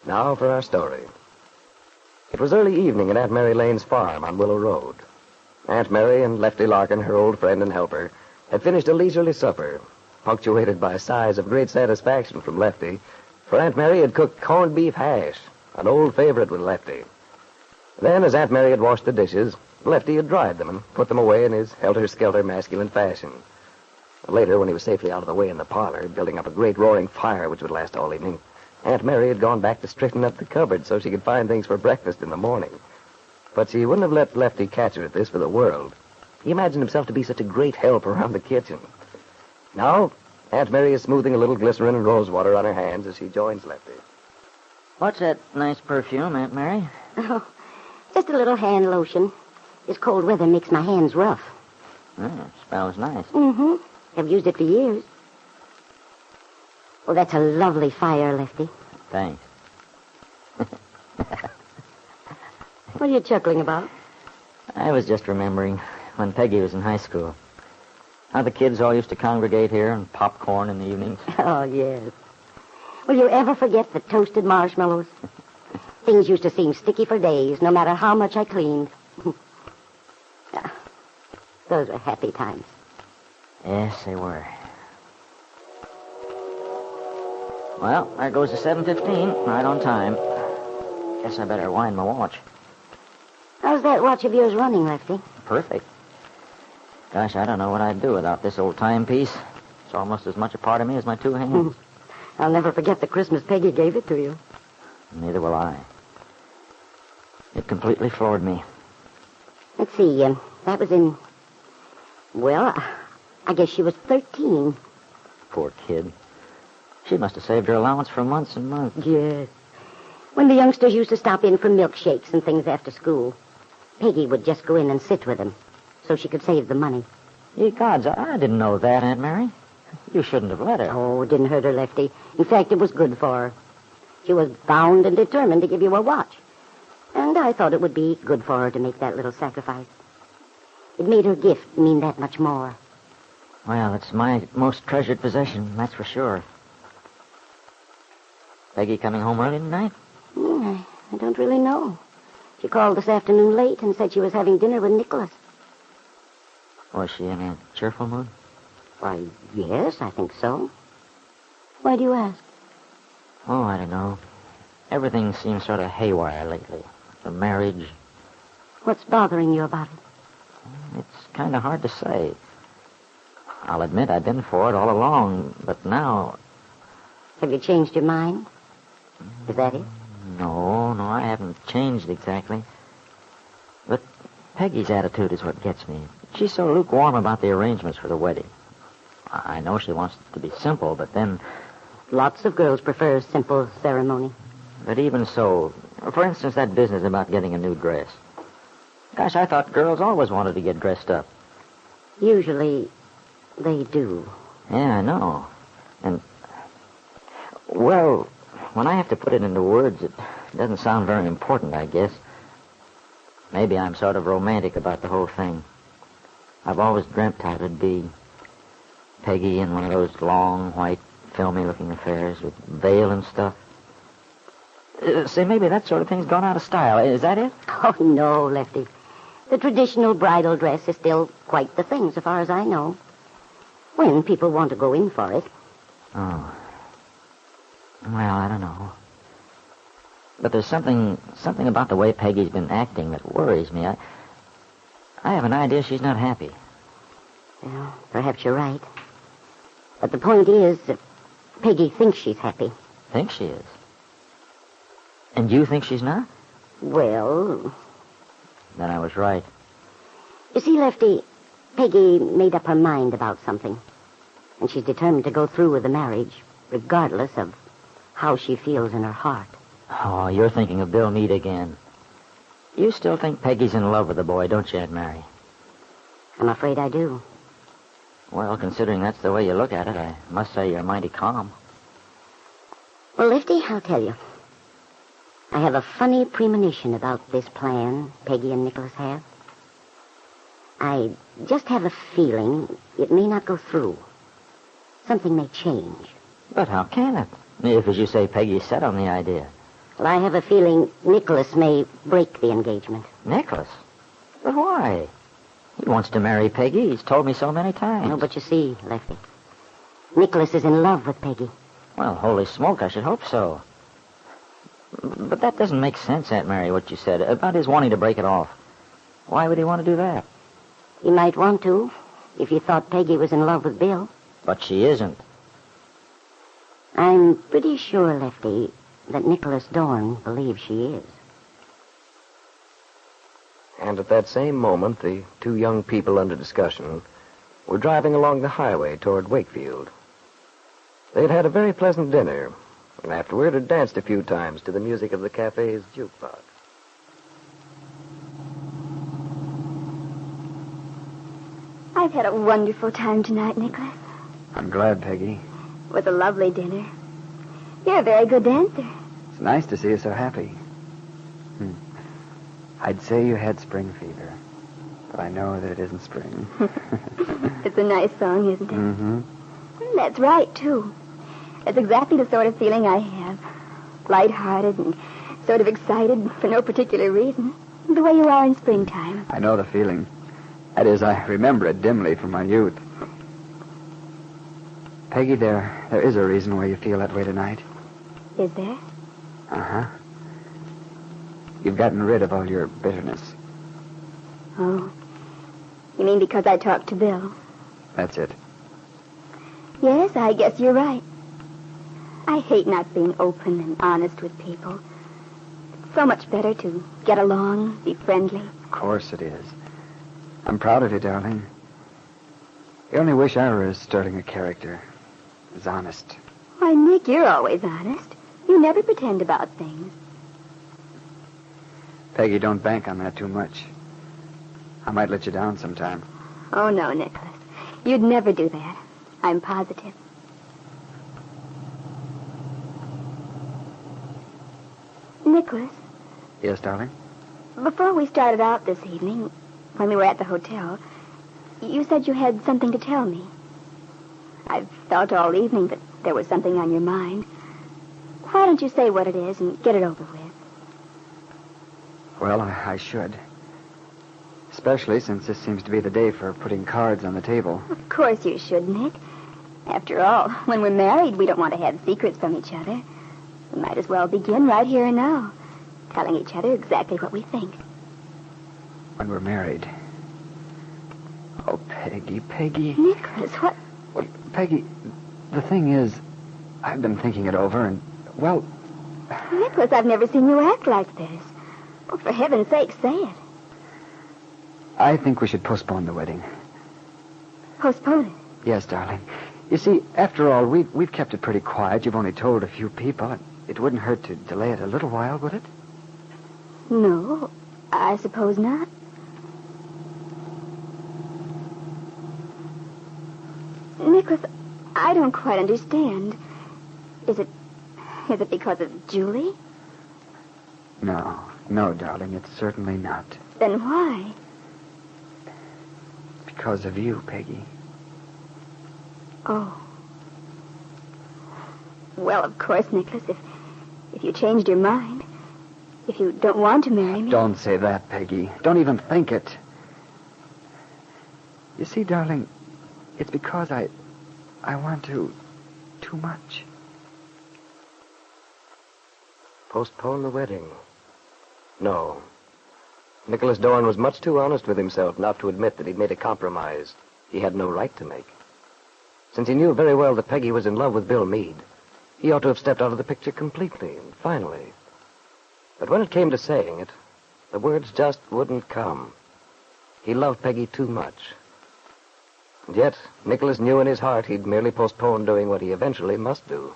Now for our story. It was early evening at Aunt Mary Lane's farm on Willow Road. Aunt Mary and Lefty Larkin, her old friend and helper, had finished a leisurely supper, punctuated by sighs of great satisfaction from Lefty, for Aunt Mary had cooked corned beef hash, an old favorite with Lefty. Then, as Aunt Mary had washed the dishes, Lefty had dried them and put them away in his helter-skelter masculine fashion. Later, when he was safely out of the way in the parlor, building up a great roaring fire which would last all evening, Aunt Mary had gone back to straighten up the cupboard so she could find things for breakfast in the morning. But she wouldn't have let Lefty catch her at this for the world. He imagined himself to be such a great help around the kitchen. Now, Aunt Mary is smoothing a little glycerin and rose water on her hands as she joins Lefty. What's that nice perfume, Aunt Mary? Oh, just a little hand lotion. This cold weather makes my hands rough. Smells nice. Mm-hmm. I've used it for years. Oh, that's a lovely fire, Lefty. Thanks. What are you chuckling about? I was just remembering when Peggy was in high school. How the kids all used to congregate here and popcorn in the evenings. Oh, yes. Will you ever forget the toasted marshmallows? Things used to seem sticky for days, no matter how much I cleaned. Those were happy times. Yes, they were. Well, there goes the 7:15, right on time. Guess I better wind my watch. How's that watch of yours running, Lefty? Perfect. Gosh, I don't know what I'd do without this old timepiece. It's almost as much a part of me as my two hands. I'll never forget the Christmas Peggy gave it to you. Neither will I. It completely floored me. Let's see, that was in... Well, I guess she was 13. Poor kid. She must have saved her allowance for months and months. Yes. When the youngsters used to stop in for milkshakes and things after school, Peggy would just go in and sit with them so she could save the money. Ye gods, I didn't know that, Aunt Mary. You shouldn't have let her. Oh, it didn't hurt her, Lefty. In fact, it was good for her. She was bound and determined to give you a watch. And I thought it would be good for her to make that little sacrifice. It made her gift mean that much more. Well, it's my most treasured possession, that's for sure. Peggy coming home early tonight? I don't really know. She called this afternoon late and said she was having dinner with Nicholas. Was she in a cheerful mood? Why, yes, I think so. Why do you ask? Oh, I don't know. Everything seems sort of haywire lately. The marriage. What's bothering you about it? It's kind of hard to say. I'll admit I've been for it all along, but now... Have you changed your mind? Is that it? No, I haven't changed exactly. But Peggy's attitude is what gets me. She's so lukewarm about the arrangements for the wedding. I know she wants it to be simple, but then... Lots of girls prefer a simple ceremony. But even so, for instance, that business about getting a new dress. Gosh, I thought girls always wanted to get dressed up. Usually, they do. Yeah, I know. And, well, when I have to put it into words, it doesn't sound very important, I guess. Maybe I'm sort of romantic about the whole thing. I've always dreamt how it'd be Peggy in one of those long, white, filmy-looking affairs with veil and stuff. Say, maybe that sort of thing's gone out of style. Is that it? Oh, no, Lefty. The traditional bridal dress is still quite the thing, so far as I know. When people want to go in for it. Oh. Well, I don't know. But there's something about the way Peggy's been acting that worries me. I have an idea she's not happy. Well, perhaps you're right. But the point is that Peggy thinks she's happy. Thinks she is? And you think she's not? Well... Then I was right. You see, Lefty, Peggy made up her mind about something. And she's determined to go through with the marriage, regardless of how she feels in her heart. Oh, you're thinking of Bill Meade again. You still think Peggy's in love with the boy, don't you, Aunt Mary? I'm afraid I do. Well, considering that's the way you look at it, I must say you're mighty calm. Well, Lefty, I'll tell you. I have a funny premonition about this plan Peggy and Nicholas have. I just have a feeling it may not go through. Something may change. But how can it? If, as you say, Peggy's set on the idea. Well, I have a feeling Nicholas may break the engagement. Nicholas? But why? He wants to marry Peggy. He's told me so many times. No, but you see, Lefty, Nicholas is in love with Peggy. Well, holy smoke, I should hope so. But that doesn't make sense, Aunt Mary, what you said about his wanting to break it off. Why would he want to do that? He might want to, if he thought Peggy was in love with Bill. But she isn't. I'm pretty sure, Lefty, that Nicholas Dorn believes she is. And at that same moment, the two young people under discussion were driving along the highway toward Wakefield. They had had a very pleasant dinner, and afterward had danced a few times to the music of the cafe's jukebox. I've had a wonderful time tonight, Nicholas. I'm glad, Peggy. It was a lovely dinner. You're a very good dancer. It's nice to see you so happy. I'd say you had spring fever, but I know that it isn't spring. It's a nice song, isn't it? Mm-hmm. That's right, too. That's exactly the sort of feeling I have. Light-hearted and sort of excited for no particular reason. The way you are in springtime. I know the feeling. That is, I remember it dimly from my youth. Peggy, there is a reason why you feel that way tonight. Is there? Uh-huh. You've gotten rid of all your bitterness. Oh. You mean because I talked to Bill? That's it. Yes, I guess you're right. I hate not being open and honest with people. It's so much better to get along, be friendly. Of course it is. I'm proud of you, darling. I only wish I were as sterling a character, as honest. Why, Nick, you're always honest. You never pretend about things. Peggy, don't bank on that too much. I might let you down sometime. Oh, no, Nicholas. You'd never do that. I'm positive. Nicholas, Yes, darling? before we started out this evening, when we were at the hotel, you said you had something to tell me. I've felt all evening that there was something on your mind. Why don't you say what it is and get it over with? Well, I should. Especially since this seems to be the day for putting cards on the table. Of course you should, Nick. After all, when we're married, we don't want to have secrets from each other. We might as well begin right here and now, telling each other exactly what we think. When we're married. Oh, Peggy. Nicholas, what? Well, Peggy, the thing is, I've been thinking it over and, well... Nicholas, I've never seen you act like this. Oh, for heaven's sake, say it. I think we should postpone the wedding. Postpone it. Yes, darling. You see, after all, we've kept it pretty quiet. You've only told a few people. It wouldn't hurt to delay it a little while, would it? No, I suppose not. Nicholas, I don't quite understand. Is it because of Julie? No, darling, it's certainly not. Then why? Because of you, Peggy. Oh. Well, of course, Nicholas, if you changed your mind, if you don't want to marry me... Don't say that, Peggy. Don't even think it. You see, darling, it's because I want to too much. Postpone the wedding. No. Nicholas Dorn was much too honest with himself not to admit that he'd made a compromise he had no right to make. Since he knew very well that Peggy was in love with Bill Meade, he ought to have stepped out of the picture completely and finally. But when it came to saying it, the words just wouldn't come. He loved Peggy too much. And yet, Nicholas knew in his heart he'd merely postponed doing what he eventually must do.